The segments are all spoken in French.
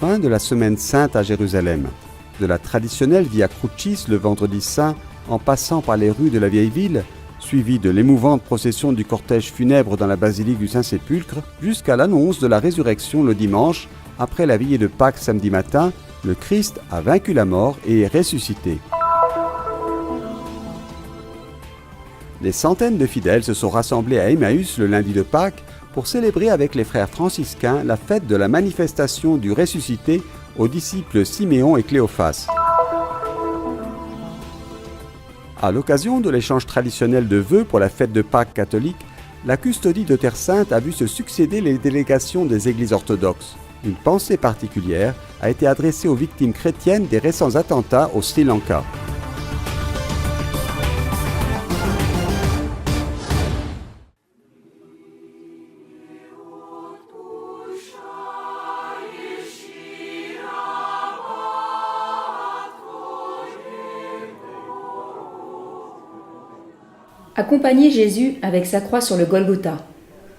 fin de la Semaine Sainte à Jérusalem. De la traditionnelle Via Crucis le vendredi saint, en passant par les rues de la vieille ville, suivie de l'émouvante procession du cortège funèbre dans la basilique du Saint-Sépulcre, jusqu'à l'annonce de la résurrection le dimanche, après la veillée de Pâques samedi matin, le Christ a vaincu la mort et est ressuscité. Des centaines de fidèles se sont rassemblés à Emmaüs le lundi de Pâques pour célébrer avec les frères franciscains la fête de la manifestation du ressuscité aux disciples Siméon et Cléophas. À l'occasion de l'échange traditionnel de vœux pour la fête de Pâques catholique, la custodie de Terre Sainte a vu se succéder les délégations des églises orthodoxes. Une pensée particulière a été adressée aux victimes chrétiennes des récents attentats au Sri Lanka. Accompagner Jésus avec sa croix sur le Golgotha.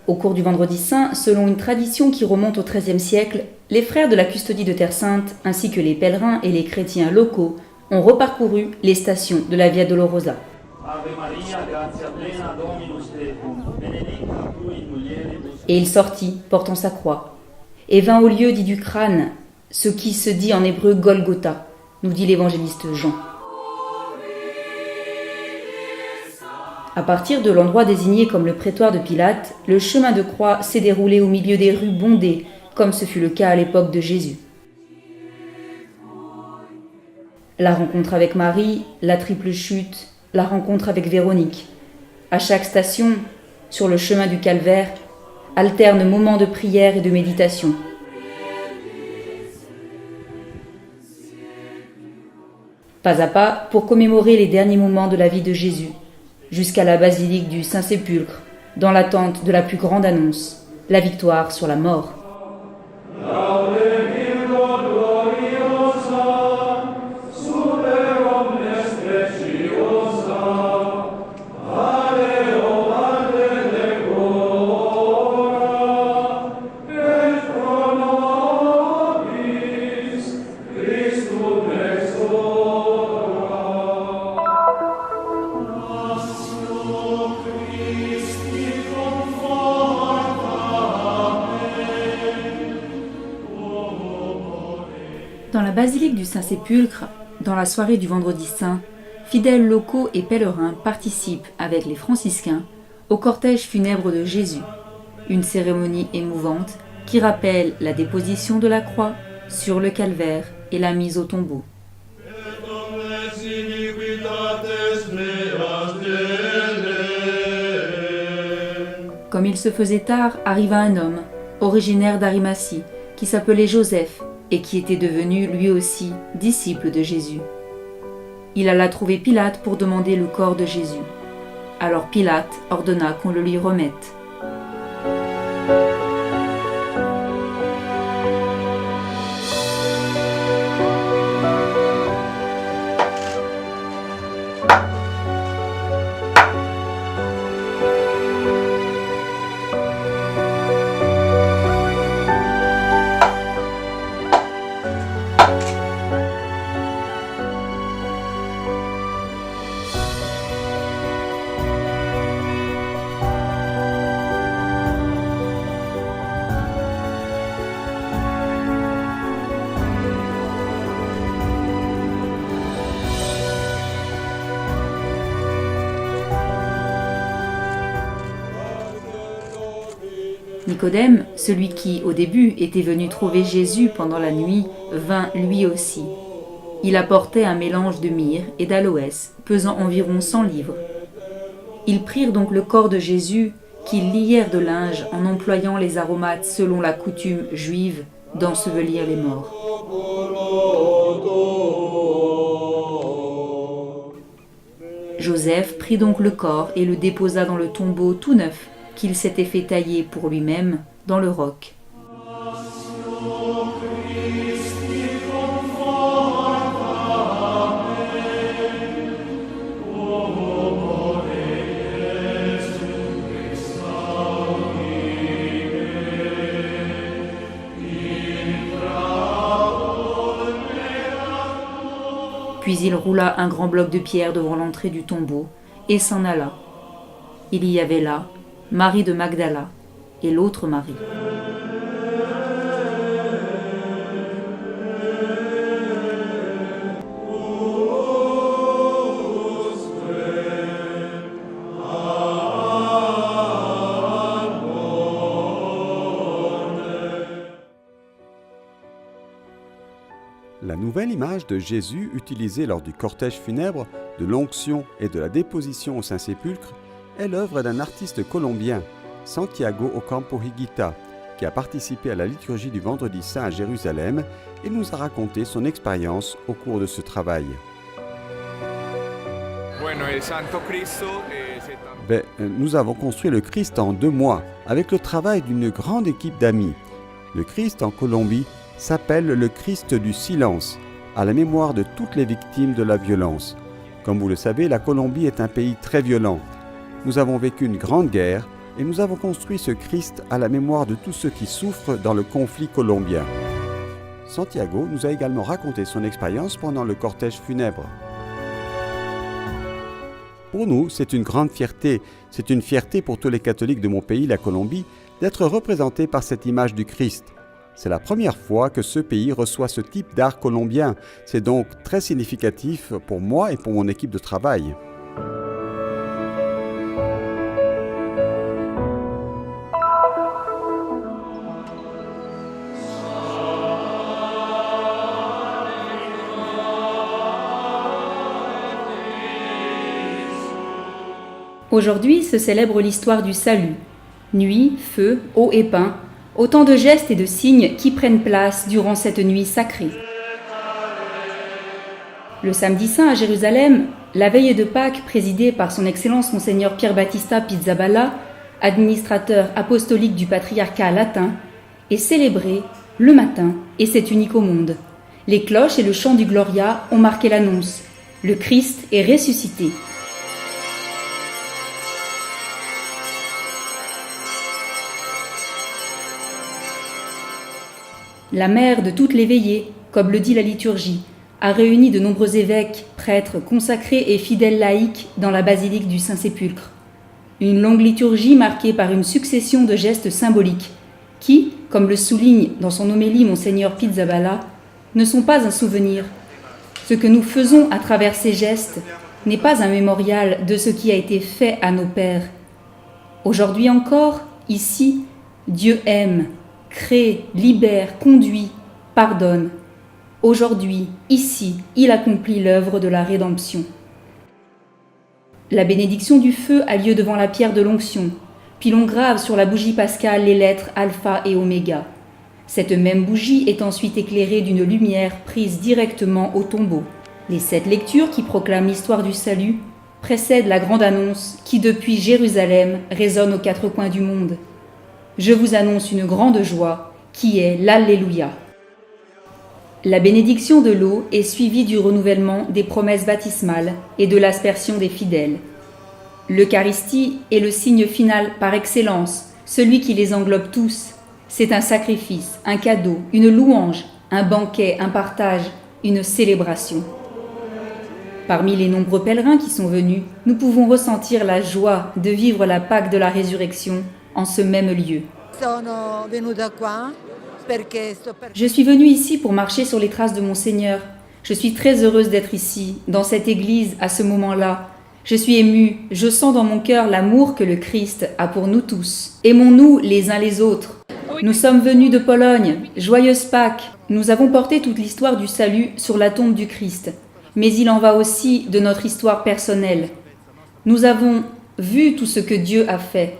Au cours du Vendredi Saint, selon une tradition qui remonte au XIIIe siècle, les frères de la custodie de Terre Sainte, ainsi que les pèlerins et les chrétiens locaux, ont reparcouru les stations de la Via Dolorosa. Et il sortit, portant sa croix, et vint au lieu dit du crâne, ce qui se dit en hébreu Golgotha, nous dit l'évangéliste Jean. À partir de l'endroit désigné comme le prétoire de Pilate, le chemin de croix s'est déroulé au milieu des rues bondées, comme ce fut le cas à l'époque de Jésus. La rencontre avec Marie, la triple chute, la rencontre avec Véronique. À chaque station, sur le chemin du calvaire, alternent moments de prière et de méditation. Pas à pas, pour commémorer les derniers moments de la vie de Jésus, jusqu'à la basilique du Saint-Sépulcre, dans l'attente de la plus grande annonce, la victoire sur la mort. Dans la basilique du Saint-Sépulcre, dans la soirée du Vendredi Saint, fidèles locaux et pèlerins participent avec les franciscains au cortège funèbre de Jésus, une cérémonie émouvante qui rappelle la déposition de la croix sur le calvaire et la mise au tombeau. Comme il se faisait tard, arriva un homme, originaire d'Arimathie, qui s'appelait Joseph, et qui était devenu lui aussi disciple de Jésus. Il alla trouver Pilate pour demander le corps de Jésus. Alors Pilate ordonna qu'on le lui remette. Nicodème, celui qui, au début, était venu trouver Jésus pendant la nuit, vint lui aussi. Il apportait un mélange de myrrhe et d'aloès, pesant environ 100 livres. Ils prirent donc le corps de Jésus, qu'ils lièrent de linge en employant les aromates selon la coutume juive d'ensevelir les morts. Joseph prit donc le corps et le déposa dans le tombeau tout neuf qu'il s'était fait tailler pour lui-même dans le roc. Puis il roula un grand bloc de pierre devant l'entrée du tombeau et s'en alla. Il y avait là Marie de Magdala et l'autre Marie. La nouvelle image de Jésus utilisée lors du cortège funèbre, de l'onction et de la déposition au Saint-Sépulcre est l'œuvre d'un artiste colombien, Santiago Ocampo Higuita, qui a participé à la liturgie du Vendredi Saint à Jérusalem et nous a raconté son expérience au cours de ce travail. Nous avons construit le Christ en 2 mois, avec le travail d'une grande équipe d'amis. Le Christ en Colombie s'appelle le Christ du silence, à la mémoire de toutes les victimes de la violence. Comme vous le savez, la Colombie est un pays très violent. Nous avons vécu une grande guerre et nous avons construit ce Christ à la mémoire de tous ceux qui souffrent dans le conflit colombien. Santiago nous a également raconté son expérience pendant le cortège funèbre. Pour nous, c'est une grande fierté. C'est une fierté pour tous les catholiques de mon pays, la Colombie, d'être représentés par cette image du Christ. C'est la première fois que ce pays reçoit ce type d'art colombien. C'est donc très significatif pour moi et pour mon équipe de travail. Aujourd'hui se célèbre l'histoire du salut. Nuit, feu, eau et pain, autant de gestes et de signes qui prennent place durant cette nuit sacrée. Le samedi saint à Jérusalem, la veille de Pâques présidée par son Excellence Monseigneur Pier Battista Pizzaballa, administrateur apostolique du patriarcat latin, est célébrée le matin et c'est unique au monde. Les cloches et le chant du Gloria ont marqué l'annonce. Le Christ est ressuscité. La mère de toutes les veillées, comme le dit la liturgie, a réuni de nombreux évêques, prêtres, consacrés et fidèles laïcs dans la basilique du Saint-Sépulcre. Une longue liturgie marquée par une succession de gestes symboliques qui, comme le souligne dans son homélie Monseigneur Pizzaballa, ne sont pas un souvenir. Ce que nous faisons à travers ces gestes n'est pas un mémorial de ce qui a été fait à nos pères. Aujourd'hui encore, ici, Dieu aime, crée, libère, conduit, pardonne. Aujourd'hui, ici, il accomplit l'œuvre de la rédemption. La bénédiction du feu a lieu devant la pierre de l'onction, puis l'on grave sur la bougie pascale les lettres alpha et oméga. Cette même bougie est ensuite éclairée d'une lumière prise directement au tombeau. Les 7 lectures qui proclament l'histoire du salut précèdent la grande annonce qui, depuis Jérusalem, résonne aux 4 coins du monde. Je vous annonce une grande joie, qui est l'Alléluia. La bénédiction de l'eau est suivie du renouvellement des promesses baptismales et de l'aspersion des fidèles. L'Eucharistie est le signe final par excellence, celui qui les englobe tous. C'est un sacrifice, un cadeau, une louange, un banquet, un partage, une célébration. Parmi les nombreux pèlerins qui sont venus, nous pouvons ressentir la joie de vivre la Pâque de la résurrection en ce même lieu. Je suis venue ici pour marcher sur les traces de mon Seigneur. Je suis très heureuse d'être ici, dans cette église, à ce moment-là. Je suis émue, je sens dans mon cœur l'amour que le Christ a pour nous tous. Aimons-nous les uns les autres. Nous sommes venus de Pologne, joyeuse Pâques. Nous avons porté toute l'histoire du salut sur la tombe du Christ. Mais il en va aussi de notre histoire personnelle. Nous avons vu tout ce que Dieu a fait.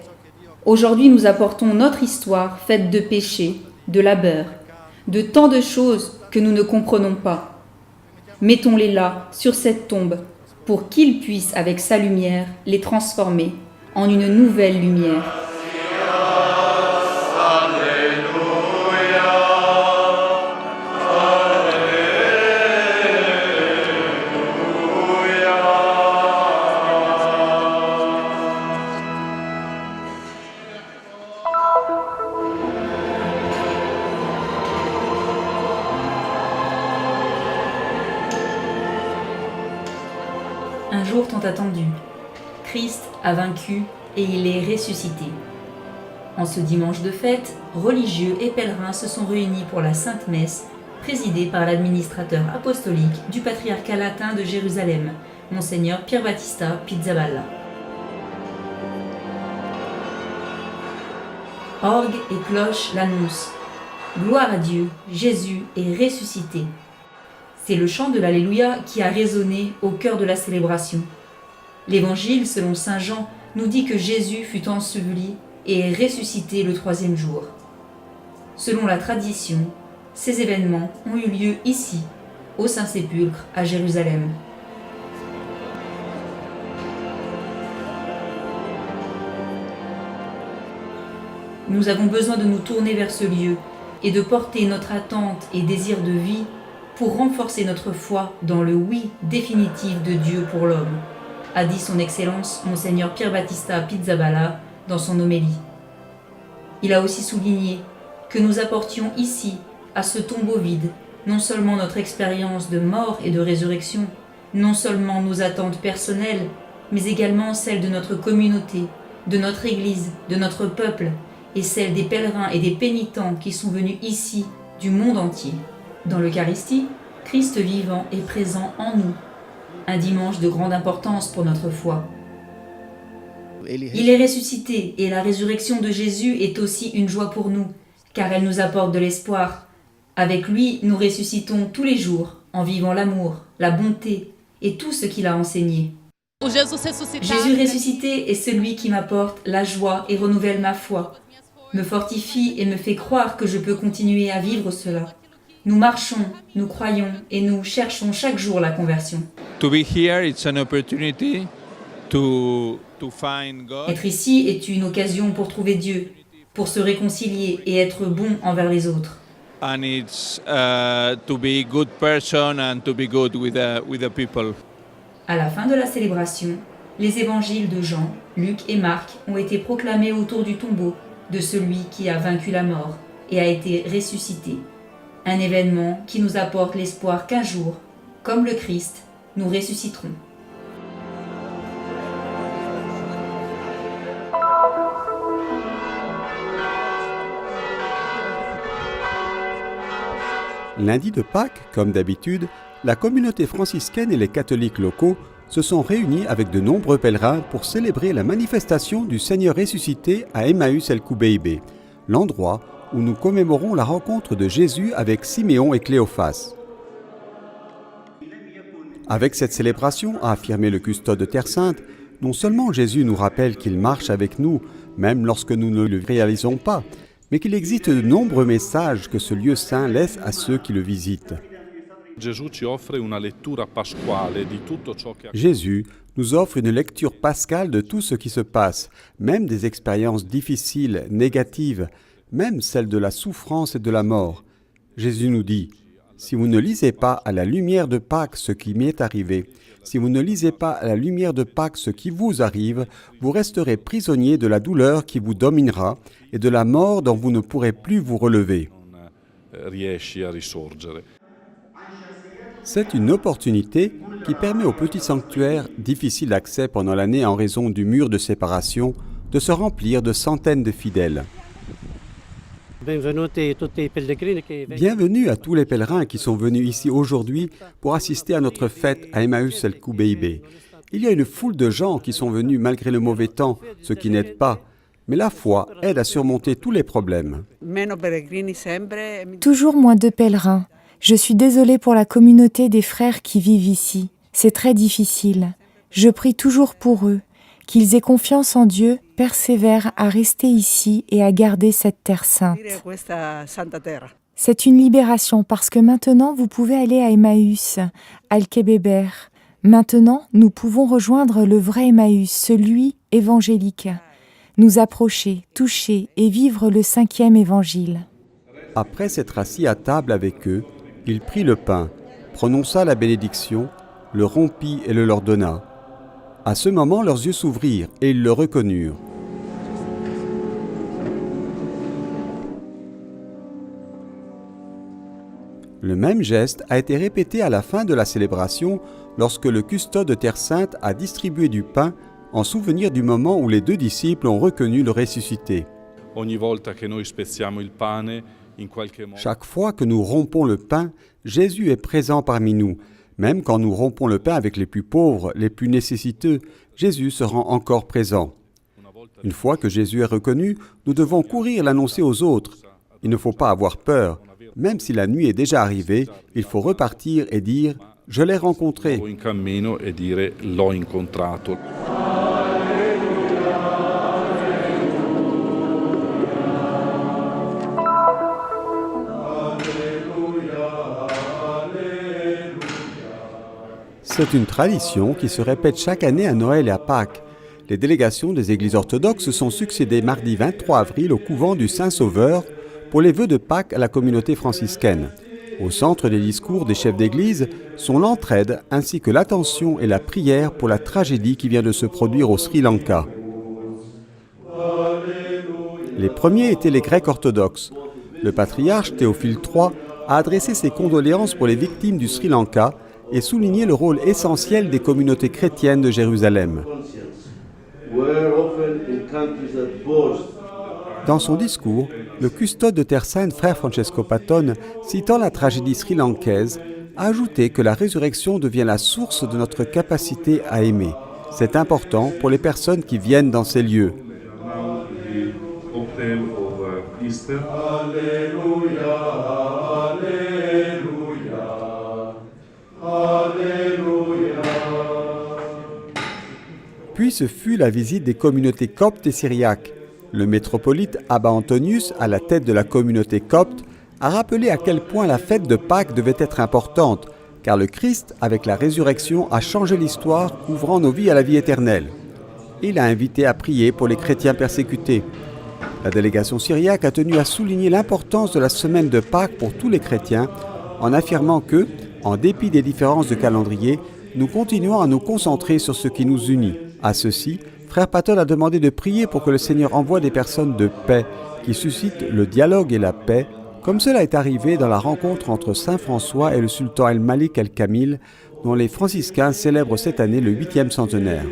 Aujourd'hui, nous apportons notre histoire faite de péchés, de labeur, de tant de choses que nous ne comprenons pas. Mettons-les là, sur cette tombe, pour qu'il puisse, avec sa lumière, les transformer en une nouvelle lumière. jour tant attendu. Christ a vaincu et il est ressuscité. En ce dimanche de fête, religieux et pèlerins se sont réunis pour la Sainte Messe, présidée par l'administrateur apostolique du patriarcat latin de Jérusalem, Monseigneur Pier Battista Pizzaballa. Orgue et cloche l'annoncent. Gloire à Dieu, Jésus est ressuscité. C'est le chant de l'Alléluia qui a résonné au cœur de la célébration. L'Évangile, selon saint Jean, nous dit que Jésus fut enseveli et est ressuscité le 3e jour. Selon la tradition, ces événements ont eu lieu ici, au Saint-Sépulcre, à Jérusalem. Nous avons besoin de nous tourner vers ce lieu et de porter notre attente et désir de vie pour renforcer notre foi dans le oui définitif de Dieu pour l'homme, a dit son Excellence Monseigneur Pier Battista Pizzaballa dans son homélie. Il a aussi souligné que nous apportions ici, à ce tombeau vide, non seulement notre expérience de mort et de résurrection, non seulement nos attentes personnelles, mais également celles de notre communauté, de notre Église, de notre peuple, et celles des pèlerins et des pénitents qui sont venus ici, du monde entier. Dans l'Eucharistie, Christ vivant est présent en nous, un dimanche de grande importance pour notre foi. Il est ressuscité et la résurrection de Jésus est aussi une joie pour nous, car elle nous apporte de l'espoir. Avec lui, nous ressuscitons tous les jours en vivant l'amour, la bonté et tout ce qu'il a enseigné. Jésus ressuscité est celui qui m'apporte la joie et renouvelle ma foi, me fortifie et me fait croire que je peux continuer à vivre cela. Nous marchons, nous croyons et nous cherchons chaque jour la conversion. To be here, it's an opportunity to find God. Être ici est une occasion pour trouver Dieu, pour se réconcilier et être bon envers les autres. And it's to be a good person and to be good with the people. À la fin de la célébration, les évangiles de Jean, Luc et Marc ont été proclamés autour du tombeau de celui qui a vaincu la mort et a été ressuscité. Un événement qui nous apporte l'espoir qu'un jour, comme le Christ, nous ressusciterons. Lundi de Pâques, comme d'habitude, la communauté franciscaine et les catholiques locaux se sont réunis avec de nombreux pèlerins pour célébrer la manifestation du Seigneur ressuscité à Emmaüs el-Koubeibé, l'endroit où nous commémorons la rencontre de Jésus avec Siméon et Cléophas. Avec cette célébration, a affirmé le custode de Terre Sainte, non seulement Jésus nous rappelle qu'il marche avec nous, même lorsque nous ne le réalisons pas, mais qu'il existe de nombreux messages que ce lieu saint laisse à ceux qui le visitent. Jésus nous offre une lecture pascale de tout ce qui se passe, même des expériences difficiles, négatives, même celles de la souffrance et de la mort. Jésus nous dit « Si vous ne lisez pas à la lumière de Pâques ce qui m'est arrivé, si vous ne lisez pas à la lumière de Pâques ce qui vous arrive, vous resterez prisonnier de la douleur qui vous dominera et de la mort dont vous ne pourrez plus vous relever. » C'est une opportunité qui permet au petit sanctuaire, difficile d'accès pendant l'année en raison du mur de séparation, de se remplir de centaines de fidèles. Bienvenue à tous les pèlerins qui sont venus ici aujourd'hui pour assister à notre fête à Emmaüs el-Koubeibé. Il y a une foule de gens qui sont venus malgré le mauvais temps, ce qui n'aide pas. Mais la foi aide à surmonter tous les problèmes. Toujours moins de pèlerins. Je suis désolée pour la communauté des frères qui vivent ici. C'est très difficile. Je prie toujours pour eux, qu'ils aient confiance en Dieu, persévèrent à rester ici et à garder cette terre sainte. C'est une libération parce que maintenant vous pouvez aller à Emmaüs, al-Kébéber. Maintenant, nous pouvons rejoindre le vrai Emmaüs, celui évangélique. Nous approcher, toucher et vivre le 5e évangile. Après s'être assis à table avec eux, il prit le pain, prononça la bénédiction, le rompit et le leur donna. À ce moment, leurs yeux s'ouvrirent et ils le reconnurent. Le même geste a été répété à la fin de la célébration lorsque le custode de Terre Sainte a distribué du pain en souvenir du moment où les 2 disciples ont reconnu le ressuscité. Ogni volta che noi spezziamo il pane, in qualche modo Chaque fois que nous rompons le pain, Jésus est présent parmi nous. Même quand nous rompons le pain avec les plus pauvres, les plus nécessiteux, Jésus se rend encore présent. Une fois que Jésus est reconnu, nous devons courir l'annoncer aux autres. Il ne faut pas avoir peur. Même si la nuit est déjà arrivée, il faut repartir et dire « Je l'ai rencontré ». in cammino e dire l'ho incontrato. C'est une tradition qui se répète chaque année à Noël et à Pâques. Les délégations des églises orthodoxes se sont succédées mardi 23 avril au couvent du Saint-Sauveur pour les vœux de Pâques à la communauté franciscaine. Au centre des discours des chefs d'église sont l'entraide ainsi que l'attention et la prière pour la tragédie qui vient de se produire au Sri Lanka. Les premiers étaient les Grecs orthodoxes. Le patriarche Théophile III a adressé ses condoléances pour les victimes du Sri Lanka et souligné le rôle essentiel des communautés chrétiennes de Jérusalem. Dans son discours, le custode de Terre Sainte, frère Francesco Patton, citant la tragédie sri-lankaise, a ajouté que la résurrection devient la source de notre capacité à aimer. C'est important pour les personnes qui viennent dans ces lieux. Puis ce fut la visite des communautés coptes et syriaques. Le métropolite Abba Antonius, à la tête de la communauté copte, a rappelé à quel point la fête de Pâques devait être importante, car le Christ, avec la résurrection, a changé l'histoire, ouvrant nos vies à la vie éternelle. Il a invité à prier pour les chrétiens persécutés. La délégation syriaque a tenu à souligner l'importance de la semaine de Pâques pour tous les chrétiens, en affirmant que, en dépit des différences de calendrier, nous continuons à nous concentrer sur ce qui nous unit. À ceci, frère Patton a demandé de prier pour que le Seigneur envoie des personnes de paix qui suscitent le dialogue et la paix, comme cela est arrivé dans la rencontre entre Saint François et le sultan El-Malik El-Kamil, dont les franciscains célèbrent cette année le 8e centenaire.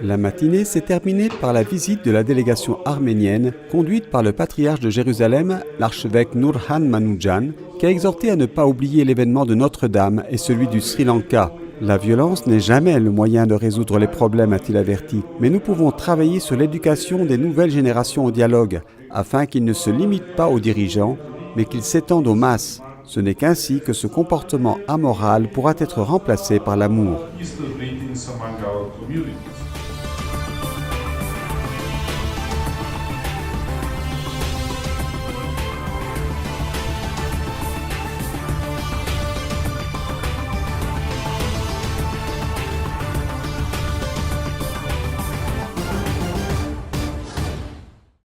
La matinée s'est terminée par la visite de la délégation arménienne, conduite par le patriarche de Jérusalem, l'archevêque Nurhan Manoujan, qui a exhorté à ne pas oublier l'événement de Notre-Dame et celui du Sri Lanka. La violence n'est jamais le moyen de résoudre les problèmes, a-t-il averti, mais nous pouvons travailler sur l'éducation des nouvelles générations au dialogue, afin qu'ils ne se limitent pas aux dirigeants, mais qu'ils s'étendent aux masses. Ce n'est qu'ainsi que ce comportement amoral pourra être remplacé par l'amour. Easter greetings among our communities.